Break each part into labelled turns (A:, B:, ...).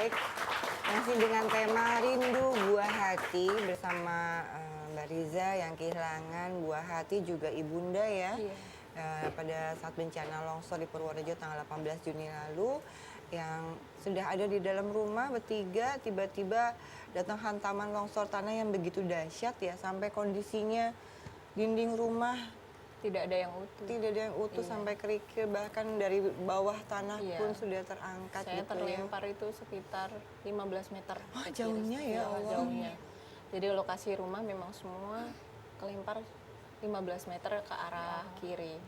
A: baik. Masih dengan tema Rindu Buah Hati bersama Mbak Riza yang kehilangan buah hati juga ibunda ya.
B: Iya.
A: Pada saat bencana longsor di Purworejo tanggal 18 Juni lalu yang sudah ada di dalam rumah bertiga tiba-tiba datang hantaman longsor tanah yang begitu dahsyat ya sampai kondisinya dinding rumah
B: Tidak ada yang utuh.
A: tidak ada yang utuh
B: Iya.
A: sampai kerikil, bahkan dari bawah tanah
B: Iya.
A: pun sudah terangkat
B: Saya
A: gitu
B: terlempar itu sekitar 15 meter.
A: Wah,
B: ke kiri.
A: jauhnya ya Allah.
B: Jauhnya. Jadi lokasi rumah memang semua kelempar 15 meter ke arah kiri.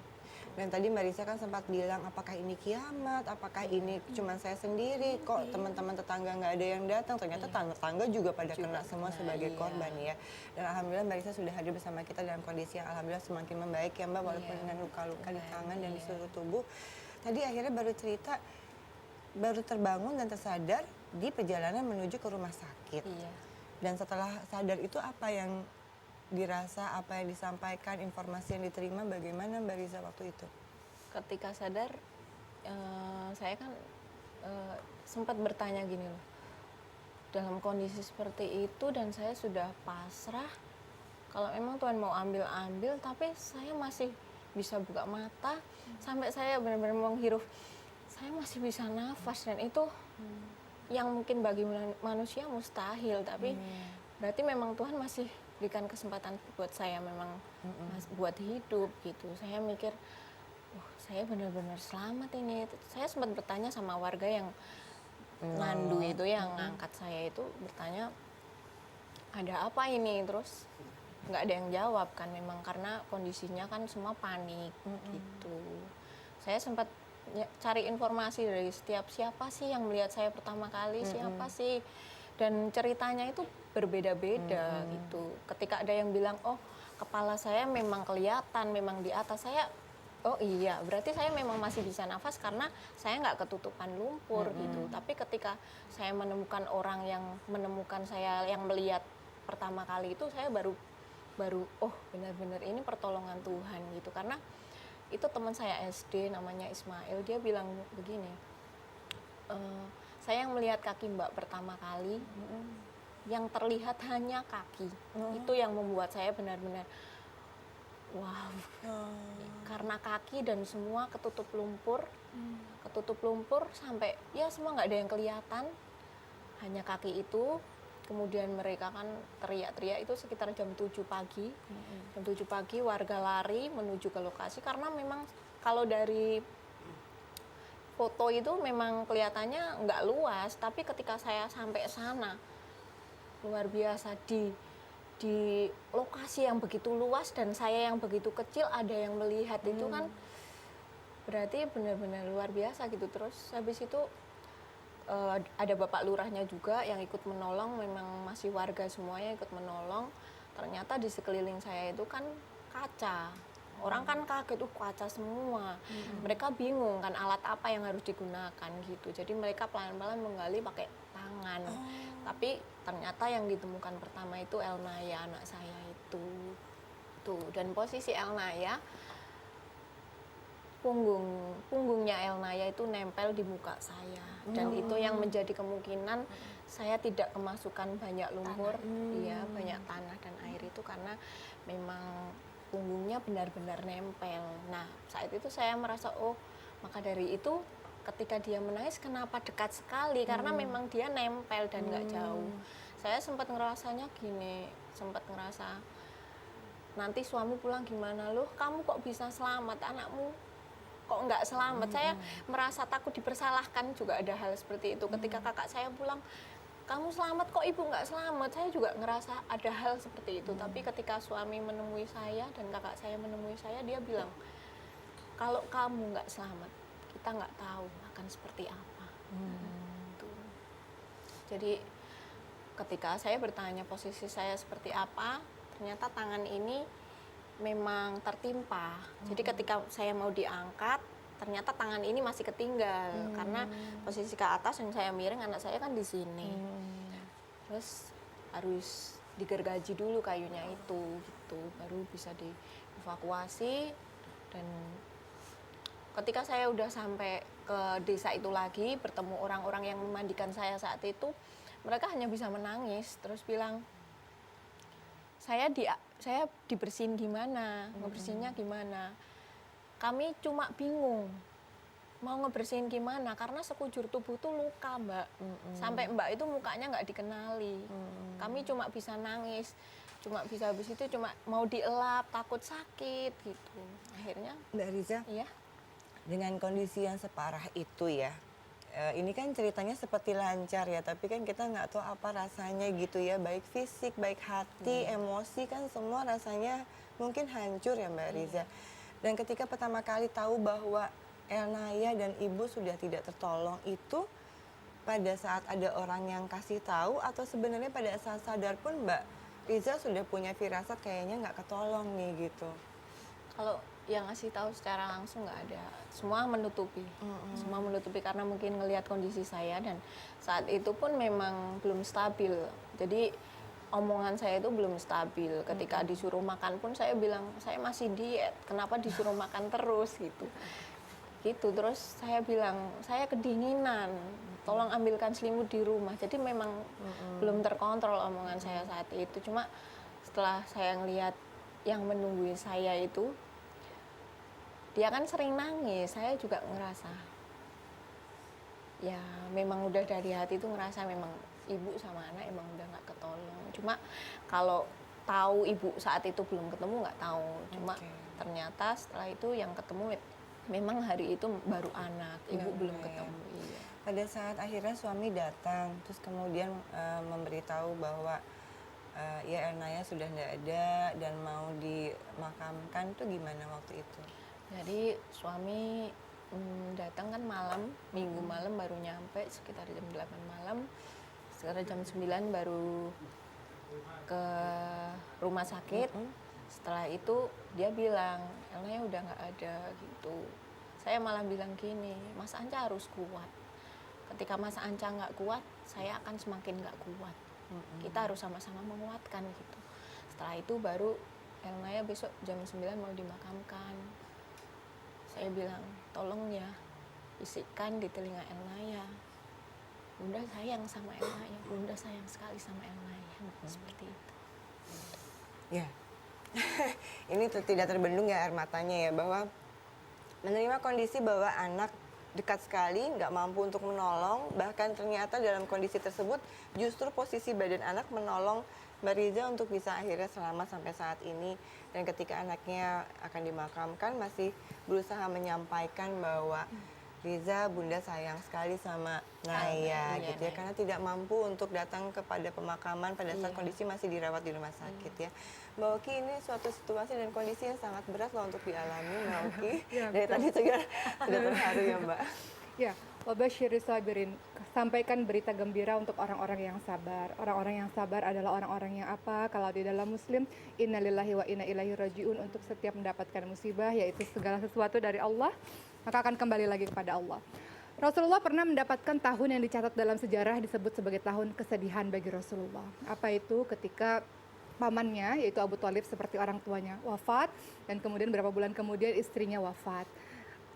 A: Dan tadi Mbak Risa kan sempat bilang apakah ini kiamat, apakah ini cuma saya sendiri, kok teman-teman tetangga nggak ada yang datang, ternyata tetangga juga pada kena semua sebagai korban ya. Dan Alhamdulillah Mbak Risa sudah hadir bersama kita dalam kondisi yang Alhamdulillah semakin membaik ya Mbak, walaupun dengan luka-luka di tangan dan di seluruh tubuh. Tadi akhirnya baru cerita, baru terbangun dan tersadar di perjalanan menuju ke rumah sakit.
B: Iya.
A: Dan setelah sadar itu apa yang dirasa, apa yang disampaikan, informasi yang diterima, bagaimana Mbak Riza waktu itu?
B: Ketika sadar, saya kan sempat bertanya gini loh, dalam kondisi seperti itu dan saya sudah pasrah, kalau memang Tuhan mau ambil, tapi saya masih bisa buka mata, sampai saya benar-benar menghirup, saya masih bisa nafas, dan itu yang mungkin bagi manusia mustahil, tapi berarti memang Tuhan masih berikan kesempatan buat saya memang buat hidup gitu. Saya mikir, saya benar-benar selamat ini. Saya sempat bertanya sama warga yang nandu itu, yang ngangkat saya itu, bertanya ada apa ini, terus nggak ada yang jawab kan, memang karena kondisinya kan semua panik gitu. Saya sempat cari informasi dari setiap siapa sih yang melihat saya pertama kali, siapa sih, dan ceritanya itu berbeda-beda gitu. Ketika ada yang bilang, oh kepala saya memang kelihatan, memang di atas saya, oh iya berarti saya memang masih bisa nafas karena saya nggak ketutupan lumpur gitu. Tapi ketika saya menemukan orang yang menemukan saya, yang melihat pertama kali itu, saya baru oh benar-benar ini pertolongan Tuhan gitu. Karena itu teman saya SD namanya Ismail, dia bilang begini, saya yang melihat kaki Mbak pertama kali, yang terlihat hanya kaki, itu yang membuat saya benar-benar wow, karena kaki dan semua ketutup lumpur sampai ya semua nggak ada yang kelihatan, hanya kaki itu. Kemudian mereka kan teriak-teriak itu sekitar jam 7 pagi. Jam 7 pagi warga lari menuju ke lokasi karena memang kalau dari foto itu memang kelihatannya nggak luas, tapi ketika saya sampai sana luar biasa, di lokasi yang begitu luas dan saya yang begitu kecil ada yang melihat itu kan berarti benar-benar luar biasa gitu. Terus habis itu ada bapak lurahnya juga yang ikut menolong, memang masih warga semuanya ikut menolong. Ternyata di sekeliling saya itu kan kaca. Orang kan kaget, kaca semua. Mereka bingung kan alat apa yang harus digunakan gitu. Jadi mereka pelan-pelan menggali pakai tangan. Tapi ternyata yang ditemukan pertama itu Elnaya, anak saya itu. Tuh, dan posisi Elnaya, punggungnya Elnaya itu nempel di muka saya, dan itu yang menjadi kemungkinan saya tidak kemasukan banyak lumpur, iya banyak tanah dan air itu karena memang punggungnya benar-benar nempel. Nah saat itu saya merasa, oh maka dari itu ketika dia menangis kenapa dekat sekali, karena memang dia nempel dan nggak jauh. Saya sempat ngerasanya gini, nanti suami pulang gimana, loh kamu kok bisa selamat, anakmu kok nggak selamat. Saya merasa takut dipersalahkan juga, ada hal seperti itu. Ketika kakak saya pulang, kamu selamat kok ibu nggak selamat, saya juga ngerasa ada hal seperti itu. Tapi ketika suami menemui saya dan kakak saya menemui saya, dia bilang, kalau kamu nggak selamat, kita nggak tahu akan seperti apa. Tuh. Jadi ketika saya bertanya posisi saya seperti apa, ternyata tangan ini memang tertimpa. Jadi ketika saya mau diangkat, ternyata tangan ini masih ketinggal karena posisi ke atas yang saya miring, anak saya kan di sini. Terus harus digergaji dulu kayunya itu gitu, baru bisa dievakuasi. Dan ketika saya udah sampai ke desa itu lagi, bertemu orang-orang yang memandikan saya saat itu, mereka hanya bisa menangis, terus bilang, saya dibersihin gimana, ngebersihinnya gimana. Kami cuma bingung mau ngebersihin gimana karena sekujur tubuh tuh luka, Mbak. Sampai Mbak itu mukanya nggak dikenali. Kami cuma bisa nangis, cuma bisa habis itu cuma mau dielap, takut sakit gitu. Akhirnya,
A: Mbak Riza,
B: iya.
A: dengan kondisi yang separah itu ya, ini kan ceritanya seperti lancar ya, tapi kan kita nggak tahu apa rasanya gitu ya, baik fisik, baik hati, emosi kan semua rasanya mungkin hancur ya Mbak Riza. Dan ketika pertama kali tahu bahwa Elnaya dan Ibu sudah tidak tertolong itu pada saat ada orang yang kasih tahu atau sebenarnya pada saat sadar pun Mbak Riza sudah punya firasat kayaknya nggak ketolong nih gitu.
B: Kalau yang ngasih tahu secara langsung nggak ada, semua menutupi karena mungkin ngelihat kondisi saya dan saat itu pun memang belum stabil. Jadi omongan saya itu belum stabil. Ketika disuruh makan pun saya bilang saya masih diet, kenapa disuruh makan terus gitu. Gitu terus saya bilang saya kedinginan, tolong ambilkan selimut di rumah. Jadi memang belum terkontrol omongan saya saat itu. Cuma setelah saya ngelihat yang menungguin saya itu, dia kan sering nangis, saya juga ngerasa ya memang udah dari hati itu ngerasa memang ibu sama anak emang udah nggak ketolong. Cuma kalau tahu ibu saat itu belum ketemu nggak tahu. Cuma ternyata setelah itu yang ketemu memang hari itu baru anak, ibu belum ketemu. Iya.
A: Pada saat akhirnya suami datang, terus kemudian memberitahu bahwa ya Elnaya sudah tidak ada dan mau dimakamkan, tuh gimana waktu itu?
B: Jadi suami datang kan malam, minggu malam baru nyampe sekitar jam 8 malam. Sekitar jam 9 baru ke rumah sakit. Setelah itu dia bilang, Elnaya udah nggak ada gitu. Saya malah bilang gini, Mas Anca harus kuat. Ketika Mas Anca nggak kuat, saya akan semakin nggak kuat. Kita harus sama-sama menguatkan gitu. Setelah itu baru Elnaya besok jam 9 mau dimakamkan. Saya bilang, tolong ya, bisikkan di telinga Elnaya. Bunda sayang sama Elnaya, Bunda sayang sekali sama Elnaya. Seperti itu.
A: Ya, ini tidak terbendung ya air matanya ya, bahwa menerima kondisi bahwa anak dekat sekali, nggak mampu untuk menolong, bahkan ternyata dalam kondisi tersebut justru posisi badan anak menolong Mbak Riza untuk bisa akhirnya selamat sampai saat ini. Dan ketika anaknya akan dimakamkan masih berusaha menyampaikan bahwa Riza, Bunda sayang sekali sama Naya gitu ya, karena tidak mampu untuk datang kepada pemakaman pada saat kondisi masih dirawat di rumah sakit ya. Mbak Oki, ini suatu situasi dan kondisi yang sangat berat loh untuk dialami Mbak Oki. Dari tadi sudah terharu ya Mbak.
C: Ya, wabasyiri sabirin, sampaikan berita gembira untuk orang-orang yang sabar. Orang-orang yang sabar adalah orang-orang yang apa? Kalau di dalam Muslim, innalillahi wa inna ilaihi rajiun, untuk setiap mendapatkan musibah, yaitu segala sesuatu dari Allah, maka akan kembali lagi kepada Allah. Rasulullah pernah mendapatkan tahun yang dicatat dalam sejarah disebut sebagai tahun kesedihan bagi Rasulullah. Apa itu? Ketika pamannya, yaitu Abu Thalib seperti orang tuanya, wafat, dan kemudian beberapa bulan kemudian istrinya wafat.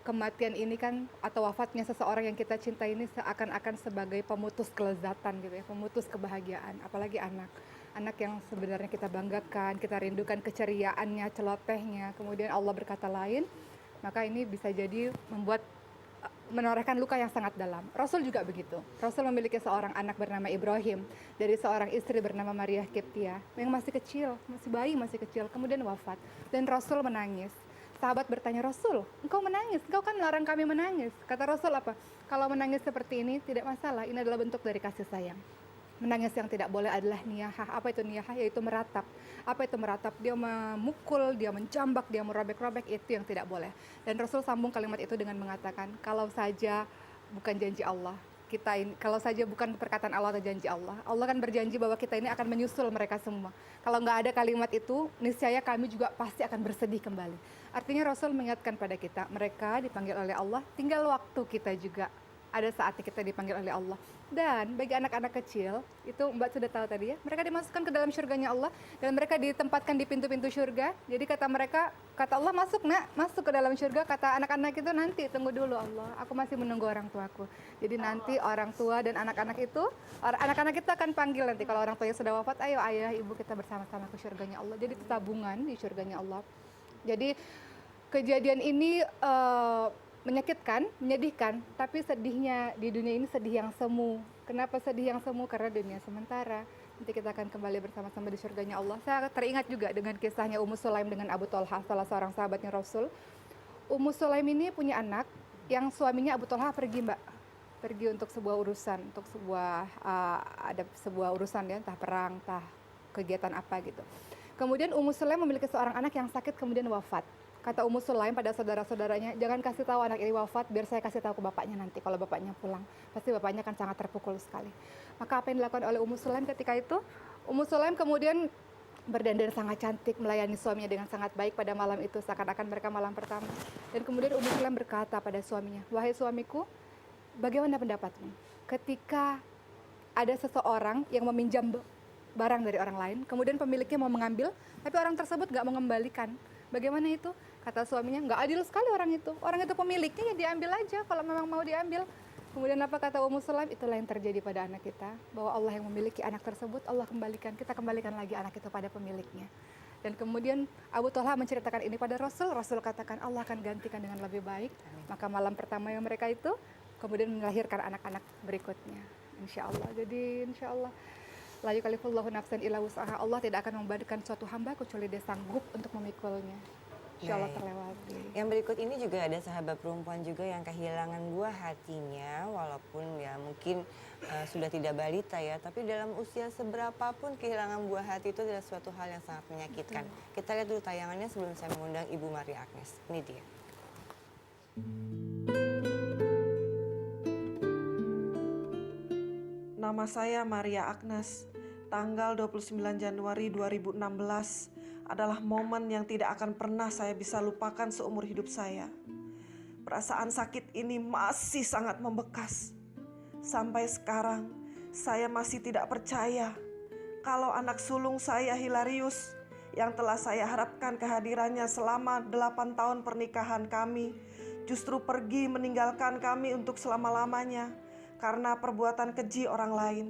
C: Kematian ini kan, atau wafatnya seseorang yang kita cintai ini seakan-akan sebagai pemutus kelezatan gitu ya, pemutus kebahagiaan, apalagi anak. Anak yang sebenarnya kita banggakan, kita rindukan keceriaannya, celotehnya, kemudian Allah berkata lain, maka ini bisa jadi membuat menorehkan luka yang sangat dalam. Rasul juga begitu. Rasul memiliki seorang anak bernama Ibrahim dari seorang istri bernama Maria Kiptia yang masih kecil, masih bayi, masih kecil, kemudian wafat. Dan Rasul menangis. Sahabat bertanya, Rasul, engkau menangis, engkau kan larang kami menangis. Kata Rasul apa? Kalau menangis seperti ini tidak masalah, ini adalah bentuk dari kasih sayang. Menangis yang tidak boleh adalah niyahah. Apa itu niyahah? Yaitu meratap. Apa itu meratap? Dia memukul, dia menjambak, dia merobek-robek, itu yang tidak boleh. Dan Rasul sambung kalimat itu dengan mengatakan, kalau saja bukan janji Allah, kita ini, kalau saja bukan perkataan Allah atau janji Allah, Allah kan berjanji bahwa kita ini akan menyusul mereka semua. Kalau nggak ada kalimat itu, niscaya kami juga pasti akan bersedih kembali. Artinya Rasul mengingatkan pada kita, mereka dipanggil oleh Allah, tinggal waktu kita juga ada saatnya kita dipanggil oleh Allah. Dan bagi anak-anak kecil, itu Mbak sudah tahu tadi ya, mereka dimasukkan ke dalam surganya Allah dan mereka ditempatkan di pintu-pintu surga. Jadi kata mereka, kata Allah, masuk nak, masuk ke dalam surga. Kata anak-anak itu, nanti tunggu dulu Allah, aku masih menunggu orang tuaku. Jadi nanti orang tua dan anak-anak itu, anak-anak kita akan panggil nanti kalau orang tuanya sudah wafat, ayo ayah, ibu kita bersama-sama ke surganya Allah. Jadi itu tabungan di surganya Allah. Jadi kejadian ini menyakitkan, menyedihkan, tapi sedihnya di dunia ini sedih yang semu. Kenapa sedih yang semu? Karena dunia sementara. Nanti kita akan kembali bersama-sama di surganya Allah. Saya teringat juga dengan kisahnya Ummu Sulaim dengan Abu Thalhah, salah seorang sahabatnya Rasul. Ummu Sulaim ini punya anak yang suaminya Abu Thalhah pergi, Mbak. Pergi untuk sebuah urusan, untuk sebuah ada sebuah urusan ya, entah perang, entah kegiatan apa gitu. Kemudian Ummu Sulaim memiliki seorang anak yang sakit kemudian wafat. Kata Ummu Sulaim pada saudara-saudaranya, jangan kasih tahu anak ini wafat, biar saya kasih tahu ke bapaknya nanti kalau bapaknya pulang. Pasti bapaknya akan sangat terpukul sekali. Maka apa yang dilakukan oleh Ummu Sulaim ketika itu? Ummu Sulaim kemudian berdandan sangat cantik, melayani suaminya dengan sangat baik pada malam itu, seakan-akan mereka malam pertama. Dan kemudian Ummu Sulaim berkata pada suaminya, wahai suamiku, bagaimana pendapatmu? Ketika ada seseorang yang meminjam barang dari orang lain, kemudian pemiliknya mau mengambil, tapi orang tersebut nggak mengembalikan. Bagaimana itu? Kata suaminya, nggak adil sekali orang itu. Orang itu pemiliknya, ya diambil aja kalau memang mau diambil. Kemudian apa kata Ummu Sulaim? Itulah yang terjadi pada anak kita. Bahwa Allah yang memiliki anak tersebut, Allah kembalikan. Kita kembalikan lagi anak itu pada pemiliknya. Dan kemudian Abu Thalhah menceritakan ini pada Rasul. Rasul katakan Allah akan gantikan dengan lebih baik. Maka malam pertama yang mereka itu, kemudian melahirkan anak-anak berikutnya. Insya Allah. Jadi insya Allah, la yukallifullahu nafsan illa wus'aha. Allah tidak akan membebankan suatu hamba kecuali dia sanggup untuk memikulnya. Insya Allah terlewati.
A: Yang berikut ini juga ada sahabat perempuan juga yang kehilangan buah hatinya, walaupun ya mungkin sudah tidak balita ya, tapi dalam usia seberapapun kehilangan buah hati itu adalah suatu hal yang sangat menyakitkan. Kita lihat dulu tayangannya sebelum saya mengundang Ibu Maria Agnes. Ini dia.
D: Nama saya Maria Agnes. Tanggal 29 Januari 2016 adalah momen yang tidak akan pernah saya bisa lupakan seumur hidup saya. Perasaan sakit ini masih sangat membekas. Sampai sekarang, saya masih tidak percaya kalau anak sulung saya Hilarius, yang telah saya harapkan kehadirannya selama 8 tahun pernikahan kami, justru pergi meninggalkan kami untuk selama-lamanya karena perbuatan keji orang lain.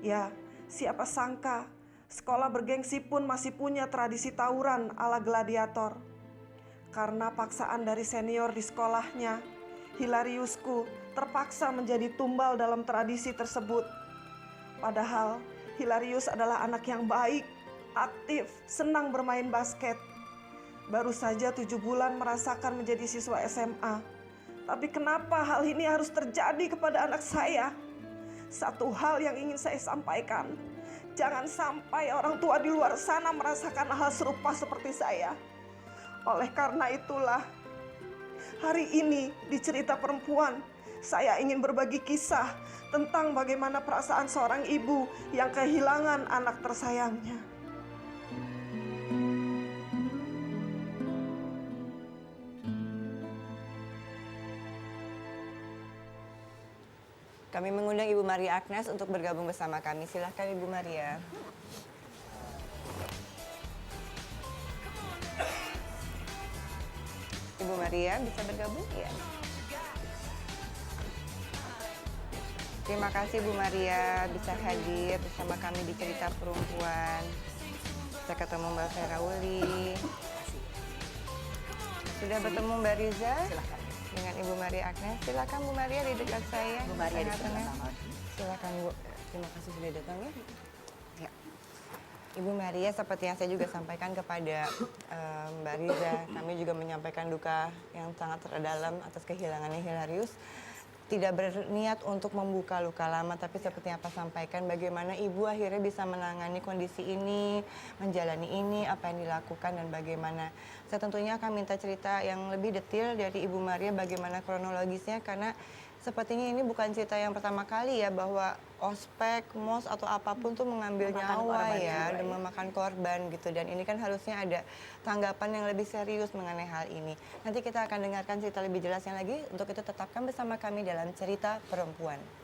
D: Ya, siapa sangka sekolah bergengsi pun masih punya tradisi tawuran ala gladiator. Karena paksaan dari senior di sekolahnya, Hilariusku terpaksa menjadi tumbal dalam tradisi tersebut. Padahal Hilarius adalah anak yang baik, aktif, senang bermain basket. Baru saja 7 bulan merasakan menjadi siswa SMA. Tapi kenapa hal ini harus terjadi kepada anak saya? Satu hal yang ingin saya sampaikan, jangan sampai orang tua di luar sana merasakan hal serupa seperti saya. Oleh karena itulah, hari ini di Cerita Perempuan, saya ingin berbagi kisah tentang bagaimana perasaan seorang ibu yang kehilangan anak tersayangnya.
A: Kami mengundang Ibu Maria Agnes untuk bergabung bersama kami. Silahkan Ibu Maria. Ibu Maria bisa bergabung? Ya. Terima kasih Bu Maria bisa hadir bersama kami di Cerita Perempuan. Saya ketemu Mbak Ferauli. Sudah bertemu Mbak Riza? Silahkan. Dengan Ibu Maria Agnes, silakan Bu Maria di dekat saya.
E: Bu Maria di
A: tengah.
E: tengah.
A: Silakan Bu. Terima kasih sudah datang ya. Ya. Ibu Maria, seperti yang saya juga sampaikan kepada Mbak Riza, kami juga menyampaikan duka yang sangat terdalam atas kehilangannya Hilarius. Tidak berniat untuk membuka luka lama, tapi seperti yang apa sampaikan, bagaimana ibu akhirnya bisa menangani kondisi ini, menjalani ini, apa yang dilakukan dan bagaimana. Saya tentunya akan minta cerita yang lebih detail dari Ibu Maria, bagaimana kronologisnya, karena Sepertinya ini bukan cerita yang pertama kali ya bahwa ospek, mos atau apapun tuh mengambil
B: Memakan
A: nyawa
B: korban
A: ya
B: jiwa,
A: dan
B: ya.
A: memakan korban gitu. Dan ini kan harusnya ada tanggapan yang lebih serius mengenai hal ini. Nanti kita akan dengarkan cerita lebih jelasnya lagi. Untuk itu tetapkan bersama kami dalam Cerita Perempuan.